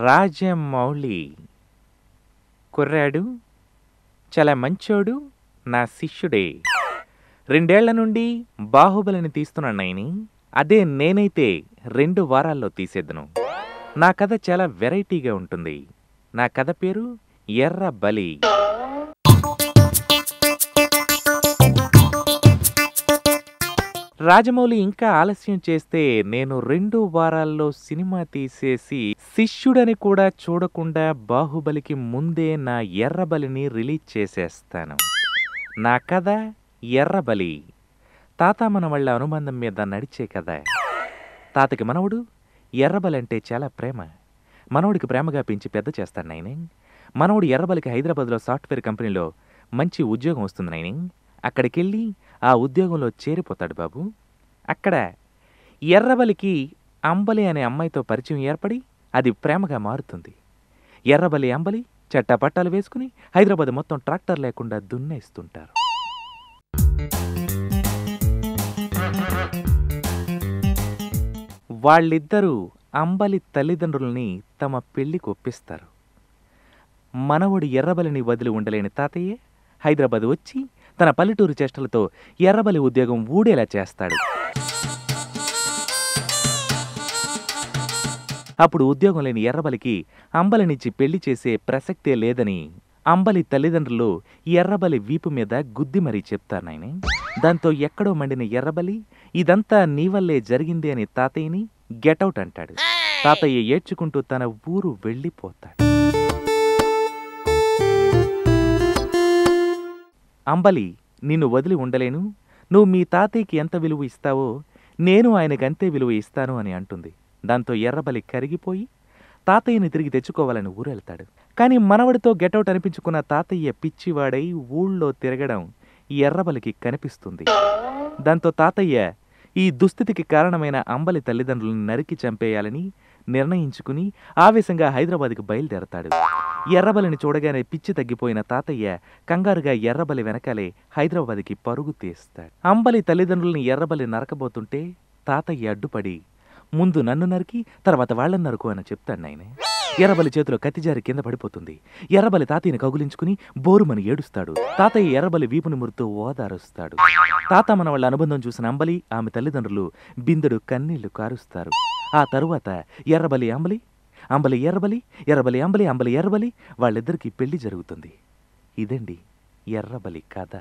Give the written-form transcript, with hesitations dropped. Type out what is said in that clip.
రాజమౌళి కుర్రాడు, చాలా మంచోడు, నా శిష్యుడే. 2 ఏళ్ల నుండి బాహుబలిని తీస్తున్నానయని. అదే నేనైతే 2 వారాల్లో తీసేద్దును. నా కథ చాలా వెరైటీగా ఉంటుంది. నా కథ పేరు ఎర్రబలి. రాజమౌళి ఇంకా ఆలస్యం చేస్తే నేను 2 వారాల్లో సినిమా తీసేసి శిష్యుడని కూడా చూడకుండా బాహుబలికి ముందే నా ఎర్రబలిని రిలీజ్ చేసేస్తాను. నా కథ ఎర్రబలి. తాత మనవళ్ళ అనుబంధం మీద నడిచే కథ. తాతకి మనవడు ఎర్రబలి అంటే చాలా ప్రేమ. మనవడికి ప్రేమగా పెంచి పెద్ద చేస్తాడు నాయనే. మనవడు ఎర్రబలికి హైదరాబాద్లో సాఫ్ట్వేర్ కంపెనీలో మంచి ఉద్యోగం వస్తుంది నాయనే. అక్కడికెళ్ళి ఆ ఉద్యోగంలో చేరిపోతాడు బాబు. అక్కడ ఎర్రబలికి అంబలి అనే అమ్మాయితో పరిచయం ఏర్పడి అది ప్రేమగా మారుతుంది. ఎర్రబలి అంబలి చట్టాపట్టాలు వేసుకుని హైదరాబాద్ మొత్తం ట్రాక్టర్ లేకుండా దున్నేస్తుంటారు. వాళ్ళిద్దరూ అంబలి తల్లిదండ్రుల్ని తమ పెళ్లికి ఒప్పిస్తారు. మనవడు ఎర్రబలిని వదిలి ఉండలేని తాతయ్య హైదరాబాద్ వచ్చి తన పల్లెటూరు చేష్టలతో ఎర్రబలి ఉద్యోగం ఊడేలా చేస్తాడు. అప్పుడు ఉద్యోగం లేని ఎర్రబలికి అంబలినిచ్చి పెళ్లి చేసే ప్రసక్తే లేదని అంబలి తల్లిదండ్రులు ఎర్రబలి వీపు మీద గుద్ది మరీ చెప్తారు నాయనే. దాంతో ఎక్కడో మండిన ఎర్రబలి ఇదంతా నీ వల్లే జరిగింది అని తాతయ్యని గెటౌట్ అంటాడు. తాతయ్య ఏడ్చుకుంటూ తన ఊరు వెళ్ళిపోతాడు. అంబలి, నిన్ను వదిలి ఉండలేను, నువ్వు మీ తాతయ్యకి ఎంత విలువ ఇస్తావో నేను ఆయనకంతే విలువ ఇస్తాను అని అంటుంది. దాంతో ఎర్రబలి కరిగిపోయి తాతయ్యని తిరిగి తెచ్చుకోవాలని ఊరెళ్తాడు. కానీ మనవడితో గెటౌట్ అనిపించుకున్న తాతయ్య పిచ్చివాడై ఊళ్ళో తిరగడం ఎర్రబలికి కనిపిస్తుంది. దాంతో తాతయ్య ఈ దుస్థితికి కారణమైన అంబలి తల్లిదండ్రులను నరికి చంపేయాలని నిర్ణయించుకుని ఆవేశంగా హైదరాబాద్కి బయలుదేరతాడు. ఎర్రబలిని చూడగానే పిచ్చి తగ్గిపోయిన తాతయ్య కంగారుగా ఎర్రబలి వెనకాలే హైదరాబాద్కి పరుగు తీస్తాడు. అంబలి తల్లిదండ్రుల్ని ఎర్రబలి నరకబోతుంటే తాతయ్య అడ్డుపడి ముందు నన్ను నరికి తర్వాత వాళ్ళని నరుకు అని చెప్తాడు నాయనే. ఎర్రబలి చేతిలో కత్తిజారి కింద పడిపోతుంది. ఎర్రబలి తాతయ్యని కౌగులించుకుని బోరుమని ఏడుస్తాడు. తాతయ్య ఎర్రబలి వీపుని మురుతూ ఓదారుస్తాడు. తాత మన వాళ్ళ అనుబంధం చూసిన అంబలి ఆమె తల్లిదండ్రులు బిందెడు కన్నీళ్లు కారుస్తారు. ఆ తరువాత ఎర్రబలి అంబలి, అంబలి ఎర్రబలి, ఎర్రబలి అంబలి, అంబలి ఎర్రబలి వాళ్ళిద్దరికీ పెళ్లి జరుగుతుంది. ఇదండి ఎర్రబలి కథ.